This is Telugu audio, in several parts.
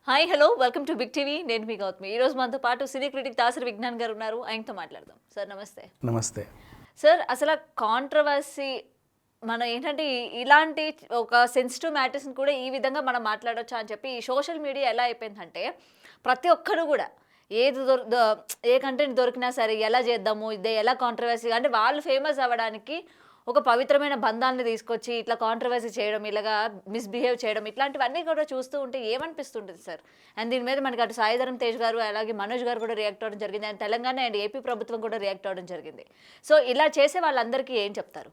Hi hello welcome to Big TV. నేను మీ గౌతమి. ఈరోజు మనతో పాటు సినీ క్రిటిక్ దాసరి విజ్ఞాన్ గారు ఉన్నారు. ఆయనతో మాట్లాడదాం. సార్ నమస్తే. నమస్తే. సార్ అసలు కాంట్రవర్సీ మనం ఏంటంటే ఇలాంటి ఒక సెన్సిటివ్ మ్యాటర్స్ని కూడా ఈ విధంగా మనం మాట్లాడొచ్చా అని చెప్పి ఈ సోషల్ మీడియా ఎలా అయిపోయిందంటే ప్రతి ఒక్కరు కూడా ఏది ఏ కంటెంట్ దొరికినా సరే ఎలా చేద్దాము ఇదే ఎలా కాంట్రవర్సీ అంటే వాళ్ళు ఫేమస్ అవ్వడానికి ఒక పవిత్రమైన బంధాన్ని తీసుకొచ్చి ఇట్లా కాంట్రవర్సీ చేయడం ఇలాగా మిస్బిహేవ్ చేయడం ఇట్లాంటివన్నీ కూడా చూస్తూ ఉంటే ఏమనిపిస్తుంటుంది సార్. అండ్ దీని మీద మనకి అటు సాయిధరం తేజ్ గారు అలాగే మనోజ్ గారు కూడా రియాక్ట్ అవ్వడం జరిగింది. అండ్ తెలంగాణ అండ్ ఏపీ ప్రభుత్వం కూడా రియాక్ట్ అవ్వడం జరిగింది. సో ఇలా చేసే వాళ్ళందరికీ ఏం చెప్తారు?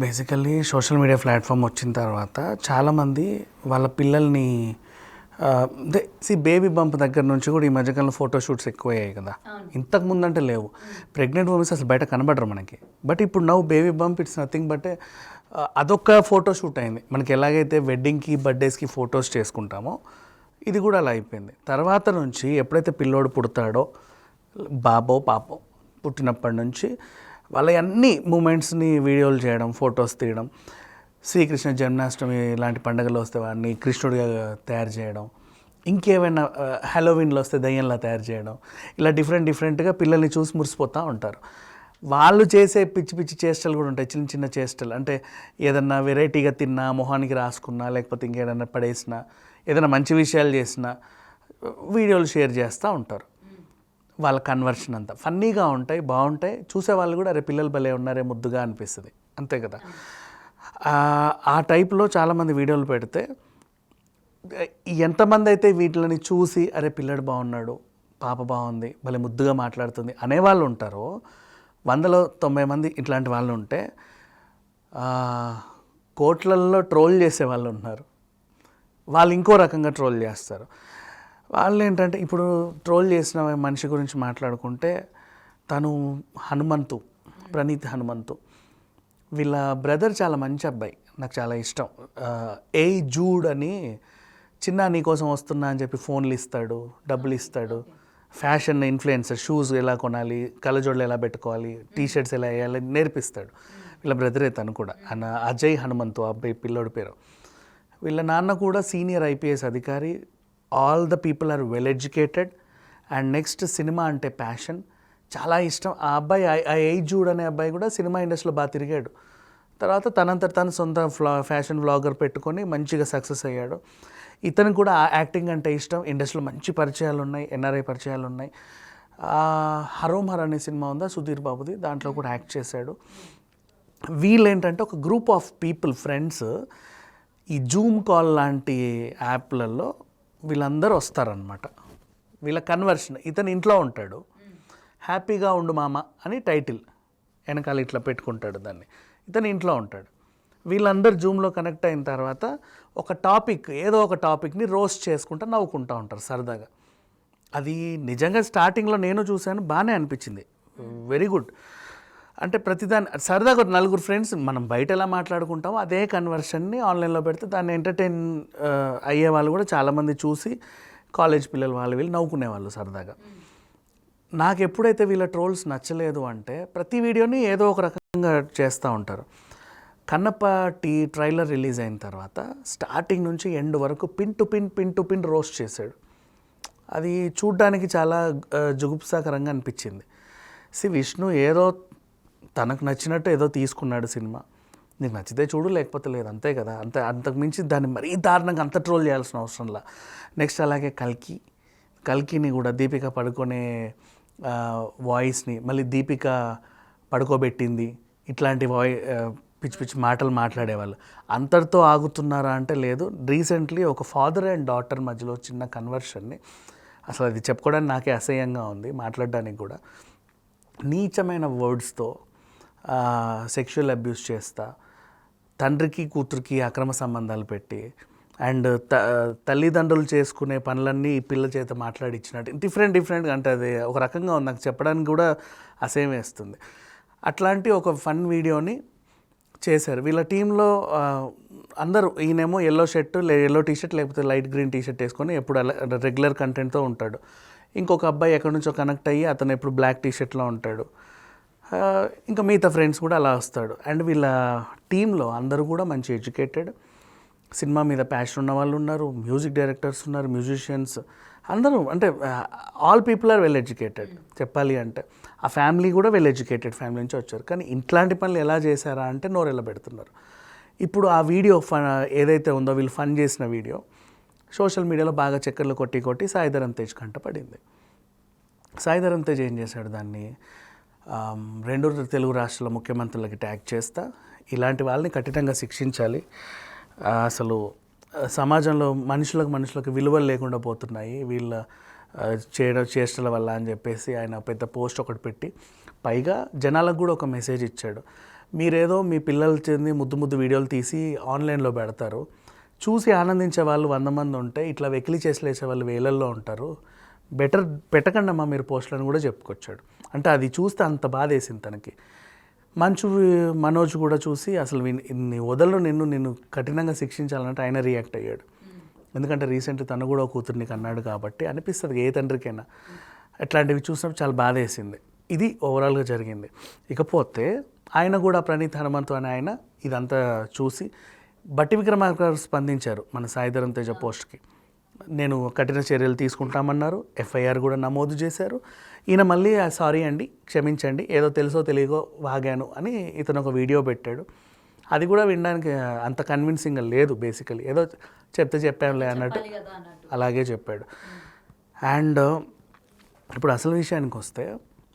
బేసికల్లీ సోషల్ మీడియా ప్లాట్ఫామ్ వచ్చిన తర్వాత చాలామంది వాళ్ళ పిల్లల్ని బేబీ బంప్ దగ్గర నుంచి కూడా ఈ మధ్యకాలంలో ఫోటోషూట్స్ ఎక్కువయ్యాయి కదా. ఇంతకు ముందు అంటే లేవు. ప్రెగ్నెంట్ ఉమెన్స్ అసలు బయట కనబడరు మనకి. బట్ ఇప్పుడు నవ్వు baby bump it's nothing but అదొక ఫోటోషూట్ అయింది. మనకి ఎలాగైతే వెడ్డింగ్కి బర్త్డేస్కి ఫొటోస్ చేసుకుంటామో ఇది కూడా అలా అయిపోయింది. తర్వాత నుంచి ఎప్పుడైతే పిల్లోడు పుడతాడో బాబో పాపో పుట్టినప్పటి నుంచి వాళ్ళ అన్ని మూమెంట్స్ని వీడియోలు చేయడం, ఫొటోస్ తీయడం. శ్రీకృష్ణ జన్మాష్టమి ఇలాంటి పండుగలు వస్తే వాడిని కృష్ణుడిగా తయారు చేయడం, ఇంకేమైనా హ్యాలోవిన్లో వస్తే దయ్యంలా తయారు చేయడం, ఇలా డిఫరెంట్గా పిల్లల్ని చూసి మురిసిపోతూ ఉంటారు. వాళ్ళు చేసే పిచ్చి పిచ్చి చేష్టలు కూడా ఉంటాయి, చిన్న చిన్న చేష్టలు. అంటే ఏదన్నా వెరైటీగా తిన్నా, మొహానికి రాసుకున్నా, లేకపోతే ఇంకేదన్నా పడేసినా, ఏదైనా మంచి విషయాలు చేసినా వీడియోలు షేర్ చేస్తూ ఉంటారు. వాళ్ళ కన్వర్షన్ అంతా ఫన్నీగా ఉంటాయి, బాగుంటాయి. చూసేవాళ్ళు కూడా అరే పిల్లలు భలే ఉన్నారే ముద్దుగా అనిపిస్తుంది, అంతే కదా. ఆ టైప్లో చాలామంది వీడియోలు పెడితే ఎంతమంది అయితే వీటిని చూసి అరే పిల్లడు బాగున్నాడు, పాప బాగుంది, భలే ముద్దుగా మాట్లాడుతుంది అనేవాళ్ళు ఉంటారో 100-90 మంది ఇట్లాంటి వాళ్ళు ఉంటే కోట్లల్లో ట్రోల్ చేసే వాళ్ళు ఉన్నారు. వాళ్ళు ఇంకో రకంగా ట్రోల్ చేస్తారు. వాళ్ళు ఏంటంటే ఇప్పుడు ట్రోల్ చేసిన మనిషి గురించి మాట్లాడుకుంటే తను హనుమంతు, ప్రణీత్ హనుమంతు, వీళ్ళ బ్రదర్ చాలా మంచి అబ్బాయి, నాకు చాలా ఇష్టం. జూడ్ అని చిన్న నీకోసం వస్తున్నా అని చెప్పి ఫోన్లు ఇస్తాడు, డబ్బులు ఇస్తాడు, ఫ్యాషన్ ఇన్ఫ్లుయెన్సర్, షూస్ ఎలా కొనాలి, కళ్ళజోడులు ఎలా పెట్టుకోవాలి, టీషర్ట్స్ ఎలా వేయాలి నేర్పిస్తాడు. వీళ్ళ బ్రదరే తను కూడా, అజయ్ హనుమంతు అబ్బాయి పిల్లోడి పేరు. వీళ్ళ నాన్న కూడా సీనియర్ IPS అధికారి. All the people are well educated. And next cinema అంటే ప్యాషన్, చాలా ఇష్టం. ఆ అబ్బాయి జూడ్ అనే అబ్బాయి కూడా సినిమా ఇండస్ట్రీలో బాగా తిరిగాడు. తర్వాత తనంతట తను సొంత ఫ్యాషన్ వ్లాగర్ పెట్టుకొని మంచిగా సక్సెస్ అయ్యాడు. ఇతను కూడా యాక్టింగ్ అంటే ఇష్టం. ఇండస్ట్రీలో మంచి పరిచయాలు ఉన్నాయి, NRI పరిచయాలు ఉన్నాయి. హరోం హర్ అనే సినిమా ఉందా సుధీర్ బాబుది, దాంట్లో కూడా యాక్ట్ చేశాడు. వీళ్ళు ఏంటంటే ఒక గ్రూప్ ఆఫ్ పీపుల్, ఫ్రెండ్స్, ఈ జూమ్ కాల్ లాంటి యాప్లలో వీళ్ళందరూ వస్తారనమాట. వీళ్ళ కన్వర్షన్, ఇతను ఇంట్లో ఉంటాడు, హ్యాపీగా ఉండు మామ అని టైటిల్ వెనకాల ఇట్లా పెట్టుకుంటాడు దాన్ని. ఇతను ఇంట్లో ఉంటాడు. వీళ్ళందరూ జూమ్లో కనెక్ట్ అయిన తర్వాత ఒక టాపిక్, ఏదో ఒక టాపిక్ని రోస్ట్ చేసుకుంటూ నవ్వుకుంటూ ఉంటారు సరదాగా. అది నిజంగా స్టార్టింగ్లో నేను చూశాను, బాగానే అనిపించింది, వెరీ గుడ్. అంటే ప్రతిదాన్ని సరదాగా నలుగురు ఫ్రెండ్స్ మనం బయట ఎలా మాట్లాడుకుంటామో అదే కన్వర్షన్ని ఆన్లైన్లో పెడితే దాన్ని ఎంటర్టైన్ అయ్యే వాళ్ళు కూడా చాలామంది చూసి కాలేజ్ పిల్లలు వాళ్ళు వీళ్ళు నవ్వుకునేవాళ్ళు సరదాగా. నాకు ఎప్పుడైతే వీళ్ళ ట్రోల్స్ నచ్చలేదు అంటే ప్రతి వీడియోని ఏదో ఒక రకంగా చేస్తూ ఉంటారు. కన్నప్ప ట్రైలర్ రిలీజ్ అయిన తర్వాత స్టార్టింగ్ నుంచి ఎండ్ వరకు పిన్ టు పిన్ రోస్ట్ చేశాడు. అది చూడ్డానికి చాలా జుగుప్సాకరంగా అనిపించింది. విష్ణు ఏదో తనకు నచ్చినట్టు ఏదో తీసుకున్నాడు సినిమా, నీకు నచ్చితే చూడు లేకపోతే లేదు, అంతే కదా. అంతకుమించి దాన్ని మరీ దారుణంగా అంత ట్రోల్ చేయాల్సిన అవసరంలా. నెక్స్ట్ అలాగే కల్కిని కూడా దీపిక పడుకునే వాయిస్ని మళ్ళీ దీపిక పడుకోబెట్టింది, ఇట్లాంటి పిచ్చి పిచ్చి మాటలు మాట్లాడేవాళ్ళు. అంతటితో ఆగుతున్నారా అంటే లేదు. రీసెంట్లీ ఒక ఫాదర్ అండ్ డాటర్ మధ్యలో చిన్న కన్వర్షన్ని, అసలు అది చెప్పుకోవడానికి నాకే అసహ్యంగా ఉంది, మాట్లాడడానికి కూడా. నీచమైన వర్డ్స్తో సెక్షువల్ అబ్యూస్ చేస్తా, తండ్రికి కూతురికి అక్రమ సంబంధాలు పెట్టి, అండ్ తల్లిదండ్రులు చేసుకునే పనులన్నీ ఈ పిల్ల చేత మాట్లాడిచ్చినట్టు డిఫరెంట్గా, అంటే అది ఒక రకంగా ఉంది, నాకు చెప్పడానికి కూడా అసహ్యం వేస్తుంది. అట్లాంటి ఒక ఫన్ వీడియోని చేశారు. వీళ్ళ టీంలో అందరూ, ఈయనేమో ఎల్లో టీషర్ట్ లేకపోతే లైట్ గ్రీన్ టీషర్ట్ వేసుకొని ఎప్పుడు అలా రెగ్యులర్ కంటెంట్తో ఉంటాడు. ఇంకొక అబ్బాయి ఎక్కడి నుంచో కనెక్ట్ అయ్యి అతను ఎప్పుడు బ్లాక్ టీషర్ట్లో ఉంటాడు. ఇంకా మిగతా ఫ్రెండ్స్ కూడా అలా వస్తాడు. అండ్ వీళ్ళ టీంలో అందరూ కూడా మంచి ఎడ్యుకేటెడ్, సినిమా మీద ప్యాషన్ ఉన్న వాళ్ళు ఉన్నారు, మ్యూజిక్ డైరెక్టర్స్ ఉన్నారు, మ్యూజిషియన్స్ అందరూ, అంటే all people are well educated చెప్పాలి అంటే. ఆ ఫ్యామిలీ కూడా వెల్ ఎడ్యుకేటెడ్ ఫ్యామిలీ నుంచి వచ్చారు. కానీ ఇట్లాంటి పనులు ఎలా చేశారా అంటే నోరెళ్ళ పెడుతున్నారు. ఇప్పుడు ఆ వీడియో ఏదైతే ఉందో వీళ్ళు ఫన్ చేసిన వీడియో సోషల్ మీడియాలో బాగా చక్కర్లు కొట్టి కొట్టి సాయి ధరమ్ తేజ్ కంట పడింది. సాయి ధరమ్ తేజ్ ఏం చేశాడు, దాన్ని 2 తెలుగు రాష్ట్రాల ముఖ్యమంత్రులకి ట్యాగ్ చేస్తా ఇలాంటి వాళ్ళని కఠినంగా శిక్షించాలి, అసలు సమాజంలో మనుషులకు విలువలు లేకుండా పోతున్నాయి వీళ్ళ చేష్టల వల్ల అని చెప్పేసి ఆయన పెద్ద పోస్ట్ ఒకటి పెట్టి పైగా జనాలకు కూడా ఒక మెసేజ్ ఇచ్చాడు. మీరేదో మీ పిల్లలు చెంది ముద్దు వీడియోలు తీసి ఆన్లైన్లో పెడతారు, చూసి ఆనందించే వాళ్ళు 100 మంది ఉంటే ఇట్లా వెకిలి చేసలేసే వాళ్ళు వేలల్లో ఉంటారు, బెటర్ పెట్టకండి అమ్మా మీరు పోస్టులను కూడా చెప్పుకొచ్చాడు. అంటే అది చూస్తే అంత బాధ వేసింది తనకి. మనోజ్ కూడా చూసి అసలు వదలను నిన్ను కఠినంగా శిక్షించాలంటే ఆయన రియాక్ట్ అయ్యాడు. ఎందుకంటే రీసెంట్లీ తను కూడా ఒక కూతుర్ని కన్నాడు కాబట్టి అనిపిస్తుంది ఏ తండ్రికైనా. అట్లాంటివి చూసినప్పుడు చాలా బాధ వేసింది. ఇది ఓవరాల్గా జరిగింది. ఇకపోతే ఆయన కూడా ప్రణీత్ హనుమంతు అనే ఆయన ఇదంతా చూసి బట్టి విక్రమార్క స్పందించారు మన సాయి ధరమ్ తేజ పోస్ట్కి. నేను కఠిన చర్యలు తీసుకుంటామన్నారు, ఎఫ్ఐఆర్ కూడా నమోదు చేశారు. ఈయన మళ్ళీ సారీ అండి, క్షమించండి, ఏదో తెలుసో తెలియకో వాగాను అని ఇతను ఒక వీడియో పెట్టాడు. అది కూడా వినడానికి అంత కన్విన్సింగ్గా లేదు. బేసికలీ ఏదో చెప్పాంలే అన్నట్టు అలాగే చెప్పాడు. అండ్ ఇప్పుడు అసలు విషయానికి వస్తే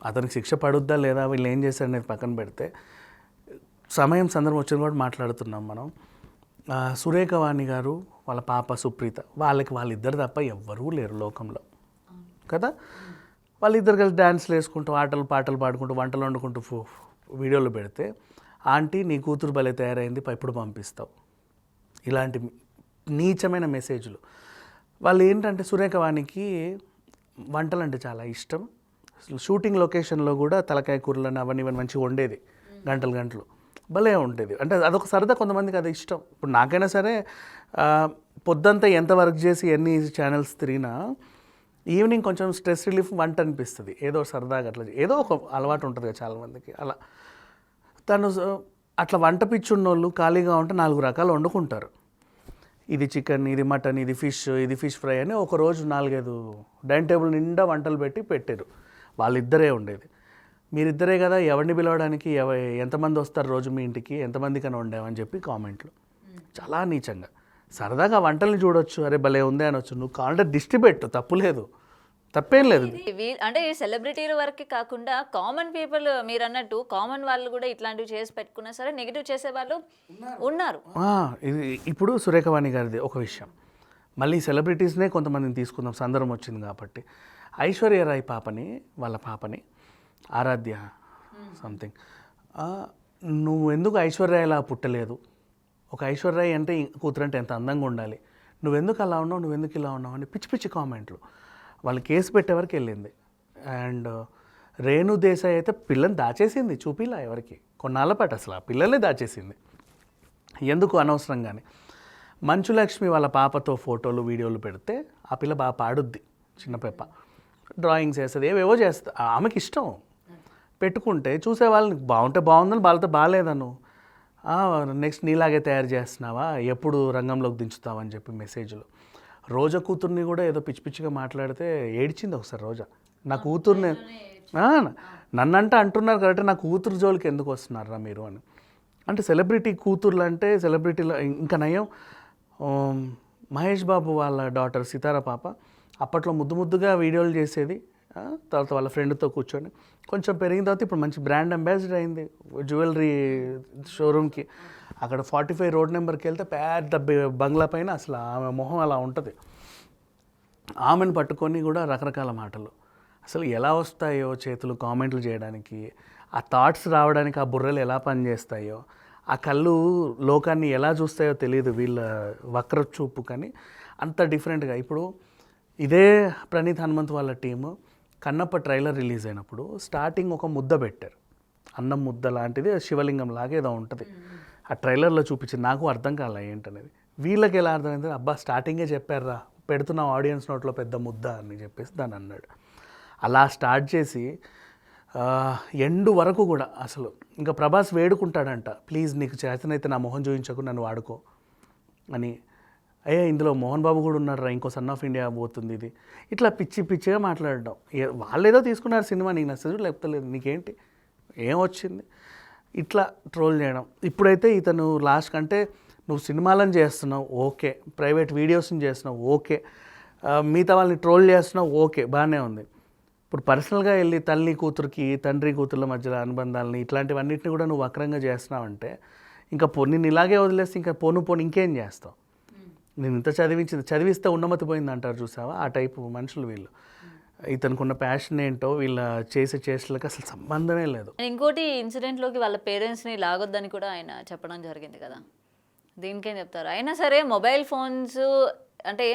అతనికి శిక్ష పడుద్దా లేదా, వీళ్ళు ఏం చేశారు అనేది పక్కన పెడితే సందర్భం వచ్చింది కూడా మాట్లాడుతున్నాం మనం. సురేఖ వాణి గారు వాళ్ళ పాప సుప్రీత, వాళ్ళిద్దరు తప్ప ఎవ్వరూ లేరు లోకంలో కదా. వాళ్ళిద్దరు కలిసి డ్యాన్స్లు వేసుకుంటూ పాటలు పాడుకుంటూ వంటలు వండుకుంటూ వీడియోలు పెడితే ఆంటీ నీ కూతురు భలే తయారైంది ఎప్పుడు పంపిస్తావు, ఇలాంటి నీచమైన మెసేజ్లు. వాళ్ళు ఏంటంటే సురేఖ వాణికి వంటలు అంటే చాలా ఇష్టం. షూటింగ్ లొకేషన్లో కూడా తలకాయ కూరలను అవన్నీ మంచిగా వండేది, గంటలు భలే ఉండేది. అంటే అదొక సరదా, కొంతమందికి అది ఇష్టం. ఇప్పుడు నాకైనా సరే పొద్దంతా ఎంత వర్క్ చేసి ఎన్ని ఛానల్స్ తిరిగినా ఈవినింగ్ కొంచెం స్ట్రెస్ రిలీఫ్ వంట అనిపిస్తుంది, ఏదో సరదాగా అట్లా ఏదో ఒక అలవాటు ఉంటుంది కదా చాలామందికి. అలా తను అట్లా వంట పిచ్చున్నోళ్ళు ఖాళీగా ఉంటే 4 రకాలు వండుకుంటారు. ఇది చికెన్, ఇది మటన్, ఇది ఫిష్ ఫ్రై అని ఒకరోజు 4-5 డైనింగ్ టేబుల్ నిండా వంటలు పెట్టారు. వాళ్ళిద్దరే ఉండేది. మీరిద్దరే కదా, ఎవరిని పిలవడానికి ఎంతమంది వస్తారు రోజు మీ ఇంటికి, ఎంతమందికైనా వండామని చెప్పి కామెంట్లు చాలా నీచంగా. సరదాగా వంటల్ని చూడొచ్చు, అరే భలే ఉంది అనొచ్చు, నువ్వు కావాలంటే దిష్టి పెట్టు, తప్పేం లేదు. అంటే ఈ సెలబ్రిటీల వరకు కాకుండా కామన్ పీపుల్, మీరు అన్నట్టు కామన్ వాళ్ళు కూడా ఇట్లాంటివి చేసి పెట్టుకున్నా సరే నెగిటివ్ చేసే వాళ్ళు ఉన్నారు. ఇప్పుడు సురేఖ వాణి గారిది ఒక విషయం, మళ్ళీ సెలబ్రిటీస్నే కొంతమందిని తీసుకుందాం సందర్భం వచ్చింది కాబట్టి. ఐశ్వర్య రాయ్ వాళ్ళ పాపని ఆరాధ్య సంథింగ్, నువ్వు ఎందుకు ఐశ్వర్యలా పుట్టలేదు, ఒక ఐశ్వర్య అంటే కూతురంటే ఎంత అందంగా ఉండాలి, నువ్వెందుకు అలా ఉన్నావు, నువ్వెందుకు ఇలా ఉన్నావు అని పిచ్చి కామెంట్లు. వాళ్ళు కేసు పెట్టే వరకు వెళ్ళింది. అండ్ రేణు దేశాయ్ అయితే పిల్లని దాచేసింది, చూపిలా ఎవరికి కొన్నాళ్ళ పాటు, అసలు ఆ పిల్లల్ని దాచేసింది ఎందుకు అనవసరంగానే. మంచులక్ష్మి వాళ్ళ పాపతో ఫోటోలు వీడియోలు పెడితే ఆ పిల్ల బాగా పాడుద్ది, చిన్న పెప్ప డ్రాయింగ్స్ వేస్తుంది, ఏవేవో చేస్తుంది, ఆమెకి ఇష్టం. పెట్టుకుంటే చూసే వాళ్ళని బాగుంటే బాగుందని, వాళ్ళతో బాగాలేదను నెక్స్ట్ నీలాగే తయారు చేస్తున్నావా, ఎప్పుడు రంగంలోకి దించుతావని చెప్పి మెసేజ్లు. రోజా కూతుర్ని కూడా ఏదో పిచ్చిగా మాట్లాడితే ఏడ్చింది ఒకసారి రోజా. నా కూతుర్ని నన్నంటే అంటున్నారు కాబట్టి నా కూతురు జోలికి ఎందుకు వస్తున్నారా మీరు అని. అంటే సెలబ్రిటీ కూతుర్లు అంటే సెలబ్రిటీలో ఇంకా నయం. మహేష్ బాబు వాళ్ళ డాటర్ సితారా పాప అప్పట్లో ముద్దుగా వీడియోలు చేసేది, తర్వాత వాళ్ళ ఫ్రెండ్తో కూర్చొని కొంచెం పెరిగిన తర్వాత ఇప్పుడు మంచి బ్రాండ్ అంబాసిడర్ అయింది జ్యువెలరీ షోరూమ్కి. అక్కడ 45 రోడ్ నెంబర్కి వెళ్తే పెద్ద బంగ్లా పైన అసలు ఆమె మొహం అలా ఉంటుంది. ఆమెను పట్టుకొని కూడా రకరకాల మాటలు, అసలు ఎలా వస్తాయో చేతులు కామెంట్లు చేయడానికి, ఆ థాట్స్ రావడానికి ఆ బుర్రలు ఎలా పనిచేస్తాయో, ఆ కళ్ళు లోకాన్ని ఎలా చూస్తాయో తెలియదు వీళ్ళ వక్ర చూపు. కానీ అంత డిఫరెంట్గా ఇప్పుడు ఇదే ప్రణీత్ హనుమంత్ వాళ్ళ టీము కన్నప్ప ట్రైలర్ రిలీజ్ అయినప్పుడు స్టార్టింగ్ ఒక ముద్ద పెట్టారు, అన్నం ముద్ద లాంటిది, శివలింగం లాగా ఏదో ఉంటుంది. ఆ ట్రైలర్లో చూపించింది, నాకు అర్థం కాలే ఏంటనేది. వీళ్ళకి ఎలా అర్థమైంది, అబ్బా స్టార్టింగే చెప్పారా, పెడుతున్నాం ఆడియన్స్ నోట్లో పెద్ద ముద్ద అని చెప్పేసి దాన్ని అన్నాడు. అలా స్టార్ట్ చేసి ఎండు వరకు కూడా అసలు ఇంకా ప్రభాస్ వేడుకుంటాడంట, ప్లీజ్ నీకు చేతనైతే నా మొహం చూపించకు, నన్ను వాడుకో, అని, అయ్యా ఇందులో మోహన్ బాబు కూడా ఉన్నారా, ఇంకో సన్ ఆఫ్ ఇండియా పోతుంది ఇది, ఇట్లా పిచ్చి పిచ్చిగా మాట్లాడడం. వాళ్ళు ఏదో తీసుకున్నారు సినిమా, నీకు నచ్చదు లేకపోతే లేదు, నీకేంటి ఏం వచ్చింది, ఇట్లా ట్రోల్ చేయడం. ఇప్పుడైతే ఇతను లాస్ట్ కంటే నువ్వు సినిమాలను చేస్తున్నావు ఓకే, ప్రైవేట్ వీడియోస్ని చేస్తున్నావు ఓకే, మిగతా వాళ్ళని ట్రోల్ చేస్తున్నావు ఓకే, బాగానే ఉంది. ఇప్పుడు పర్సనల్గా వెళ్ళి తల్లి కూతురికి తండ్రి కూతుర్ల మధ్యలో అనుబంధాలని ఇట్లాంటివన్నిటిని కూడా నువ్వు వక్రంగా చేస్తున్నావంటే ఇంకా నిన్ను ఇలాగే వదిలేస్తే ఇంకా పోను ఇంకేం చేస్తావు. నేను ఇంత చదివిస్తే ఉన్నమతి పోయింది అంటారు చూసావా, ఆ టైపు మనుషులు వీళ్ళు. ఇతనుకున్న ప్యాషన్ ఏంటో వీళ్ళ చేసే చేష్టలకు అసలు సంబంధమే లేదు. ఇంకోటి ఇన్సిడెంట్లోకి వాళ్ళ పేరెంట్స్ని లాగొద్దని కూడా ఆయన చెప్పడం జరిగింది కదా, దీనికేం చెప్తారు? అయినా సరే మొబైల్ ఫోన్స్ అంటే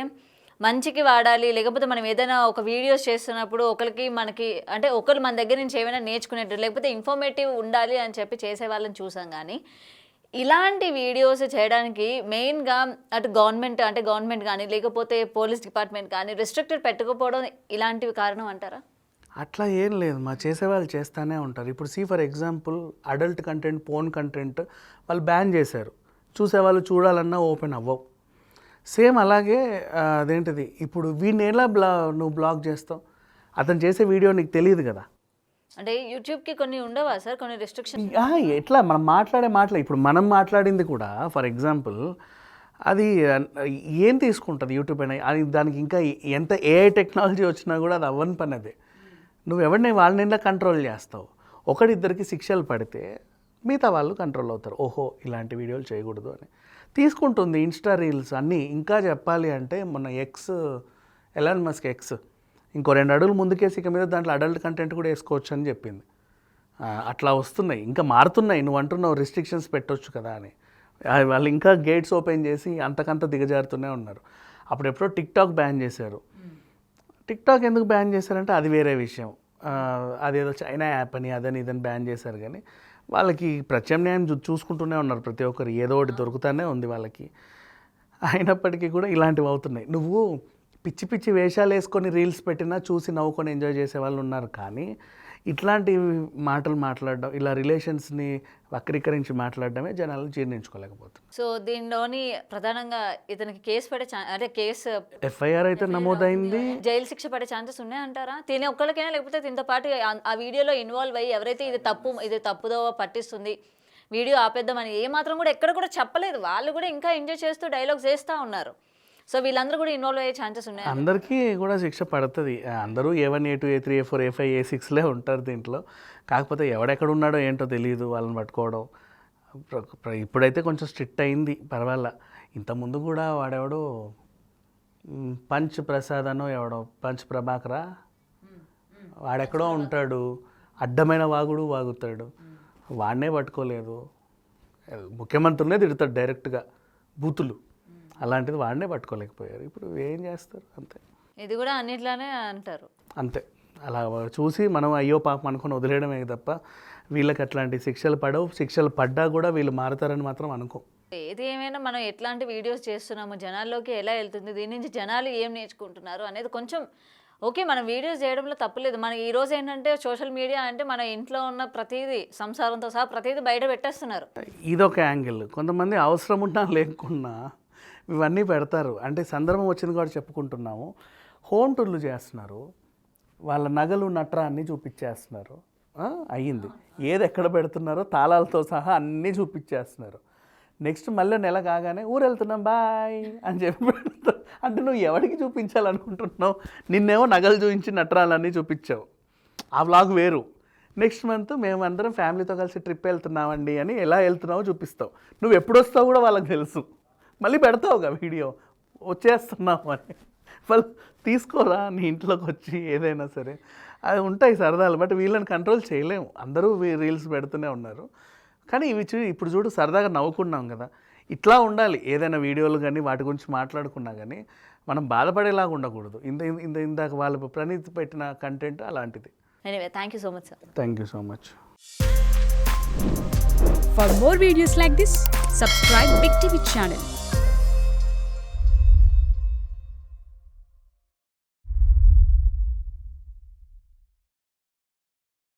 మంచికి వాడాలి, లేకపోతే మనం ఏదైనా ఒక వీడియోస్ చేస్తున్నప్పుడు ఒకరికి మనకి అంటే ఒకరు మన దగ్గర నుంచి ఏమైనా నేర్చుకునేట్టు లేకపోతే ఇన్ఫర్మేటివ్ ఉండాలి అని చెప్పి చేసే వాళ్ళని చూసాం. కానీ ఇలాంటి వీడియోస్ చేయడానికి మెయిన్గా అటు గవర్నమెంట్ కానీ లేకపోతే పోలీస్ డిపార్ట్మెంట్ కానీ రెస్ట్రిక్టెడ్ పెట్టుకోపోవడం ఇలాంటివి కారణం అంటారా? అట్లా ఏం లేదు, మా చేసేవాళ్ళు చేస్తూనే ఉంటారు. ఇప్పుడు for example adult content, porn content వాళ్ళు బ్యాన్ చేశారు, చూసేవాళ్ళు చూడాలన్నా ఓపెన్ అవ్వవు. సేమ్ అలాగే అదేంటిది ఇప్పుడు వీడిని ఎలా నువ్వు బ్లాక్ చేస్తావు, అతను చేసే వీడియో నీకు తెలియదు కదా. అంటే యూట్యూబ్కి కొన్ని ఉండవా సార్, కొన్ని రెస్ట్రిక్షన్? ఎట్లా మనం మాట్లాడే మాటలు, ఇప్పుడు మనం మాట్లాడింది కూడా ఫర్ ఎగ్జాంపుల్ అది ఏం తీసుకుంటుంది యూట్యూబ్ అయినా, అది దానికి ఇంకా ఎంత ఏఐ టెక్నాలజీ వచ్చినా కూడా అది అవ్వని పని. అదే నువ్వు ఎవరిని వాళ్ళని కంట్రోల్ చేస్తావు. ఒకడిద్దరికి శిక్షలు పడితే మిగతా వాళ్ళు కంట్రోల్ అవుతారు, ఓహో ఇలాంటి వీడియోలు చేయకూడదు అని తీసుకుంటుంది. ఇన్స్టా రీల్స్ అన్నీ ఇంకా చెప్పాలి అంటే మొన్న ఎలాన్ మస్క్ ఇంకో 2 అడుగులు ముందుకేసి ఇక మీద దాంట్లో అడల్ట్ కంటెంట్ కూడా వేసుకోవచ్చు అని చెప్పింది. అట్లా వస్తున్నాయి, ఇంకా మారుతున్నాయి. నువ్వు అంటున్నావు రిస్ట్రిక్షన్స్ పెట్టవచ్చు కదా అని, వాళ్ళు ఇంకా గేట్స్ ఓపెన్ చేసి అంతకంత దిగజారుతూనే ఉన్నారు. అప్పుడెప్పుడో టిక్టాక్ బ్యాన్ చేశారు. టిక్టాక్ ఎందుకు బ్యాన్ చేశారంటే అది వేరే విషయం, అదేదో చైనా యాప్ అని అదని ఇదని బ్యాన్ చేశారు. కానీ వాళ్ళకి ప్రత్యామ్నాయం చూసుకుంటూనే ఉన్నారు, ప్రతి ఒక్కరు ఏదో ఒకటి దొరుకుతూనే ఉంది వాళ్ళకి. అయినప్పటికీ కూడా ఇలాంటివి అవుతున్నాయి. నువ్వు పిచ్చి పిచ్చి వేషాలు వేసుకొని రీల్స్ పెట్టినా చూసి నవ్వుకొని ఎంజాయ్ చేసే వాళ్ళు ఉన్నారు. కానీ ఇట్లాంటి మాటలు మాట్లాడడం, ఇలా రిలేషన్స్ని వక్రీకరించి మాట్లాడడమే జనాలు జీర్ణించుకోలేకపోతుంది. సో దీనిలోని ప్రధానంగా ఇతనికి కేసు పడే కేసు ఎఫ్ఐఆర్ అయితే నమోదైంది, జైలు శిక్ష పడే ఛాన్సెస్ ఉన్నాయంటారా? తినే ఒక్కరికైనా లేకపోతే దీంతో పాటు ఆ వీడియోలో ఇన్వాల్వ్ అయ్యి ఎవరైతే ఇది తప్పుదో పట్టిస్తుంది వీడియో ఆపేద్దామని ఏమాత్రం కూడా ఎక్కడ కూడా చెప్పలేదు, వాళ్ళు కూడా ఇంకా ఎంజాయ్ చేస్తూ డైలాగ్స్ వేస్తూ ఉన్నారు. సో వీళ్ళందరూ కూడా ఇన్వాల్వ్ అయ్యే ఛాన్సెస్ ఉన్నాయి. అందరికీ కూడా శిక్ష పడుతుంది. అందరూ A1, A2, A3, A4, A5, A6లే ఉంటారు దీంట్లో. కాకపోతే ఎవడెక్కడ ఉన్నాడో ఏంటో తెలియదు, వాళ్ళని పట్టుకోవడం. ఇప్పుడైతే కొంచెం స్ట్రిక్ట్ అయింది, పర్వాలా. ఇంతకుముందు కూడా వాడెవడో పంచ్ ప్రసాద్ అనో ఎవడో పంచ్ ప్రభాకరా వాడెక్కడో ఉంటాడు, అడ్డమైన వాగుతాడు, వాడినే పట్టుకోలేదు. ముఖ్యమంత్రినే తిడతాడు డైరెక్ట్గా బూతులు, అలాంటిది వాడినే పట్టుకోలేకపోయారు. ఇప్పుడు ఏం చేస్తారు, అంతే. ఇది కూడా అన్నిట్లానే అంటారు, అంతే. అలా చూసి మనం అయ్యో పాపం అనుకుని వదిలేయడమే తప్ప వీళ్ళకి అట్లాంటి శిక్షలు పడవు. శిక్షలు పడ్డా కూడా వీళ్ళు మారుతారని మాత్రం అనుకో. ఏది ఏమైనా మనం ఎట్లాంటి వీడియోస్ చేస్తున్నాము, జనాల్లోకి ఎలా వెళ్తుంది, దీని నుంచి జనాలు ఏం నేర్చుకుంటున్నారు అనేది కొంచెం ఓకే. మనం వీడియోస్ చేయడంలో తప్పులేదు. మన ఈరోజు ఏంటంటే సోషల్ మీడియా అంటే మన ఇంట్లో ఉన్న ప్రతిదీ సంసారంతో సహా ప్రతిదీ బయట పెట్టేస్తున్నారు. ఇదొక యాంగిల్. కొంతమంది అవసరం ఉన్నా లేకున్నా ఇవన్నీ పెడతారు. అంటే సందర్భం వచ్చింది కూడా చెప్పుకుంటున్నాము. హోమ్ టూర్లు చేస్తున్నారు, వాళ్ళ నగలు నట్రా అన్నీ చూపించేస్తున్నారు. అయ్యింది, ఏది ఎక్కడ పెడుతున్నారో తాళాలతో సహా అన్నీ చూపించేస్తున్నారు. నెక్స్ట్ మళ్ళీ నెల కాగానే ఊరు వెళ్తున్నాం బాయ్ అని చెప్పి పెడతారు. అంటే నువ్వు ఎవరికి చూపించాలనుకుంటున్నావు? నిన్నేమో నగలు చూపించి నట్రాలన్నీ చూపించావు, ఆ వ్లాగ్ వేరు. నెక్స్ట్ మంత్ మేమందరం ఫ్యామిలీతో కలిసి ట్రిప్ వెళ్తున్నామండి అని ఎలా వెళ్తున్నావో చూపిస్తావు. నువ్వు ఎప్పుడు వస్తావు కూడా వాళ్ళకి తెలుసు, మళ్ళీ పెడతావుగా వీడియో వచ్చేస్తున్నావు అని. వాళ్ళు తీసుకోరా నీ ఇంట్లోకి వచ్చి ఏదైనా సరే, అది ఉంటాయి సరదాలు. బట్ వీళ్ళని కంట్రోల్ చేయలేము, అందరూ రీల్స్ పెడుతూనే ఉన్నారు. కానీ ఇప్పుడు చూడు సరదాగా నవ్వుకున్నాం కదా, ఇట్లా ఉండాలి. ఏదైనా వీడియోలు కానీ వాటి గురించి మాట్లాడుకున్నా కానీ మనం బాధపడేలాగా ఉండకూడదు. ఇందాక వాళ్ళు ప్రణీత్ పెట్టిన కంటెంట్ అలాంటిది. Anyway, thank you so much sir. Thank you so much. For more videos like this, subscribe Big TV channel.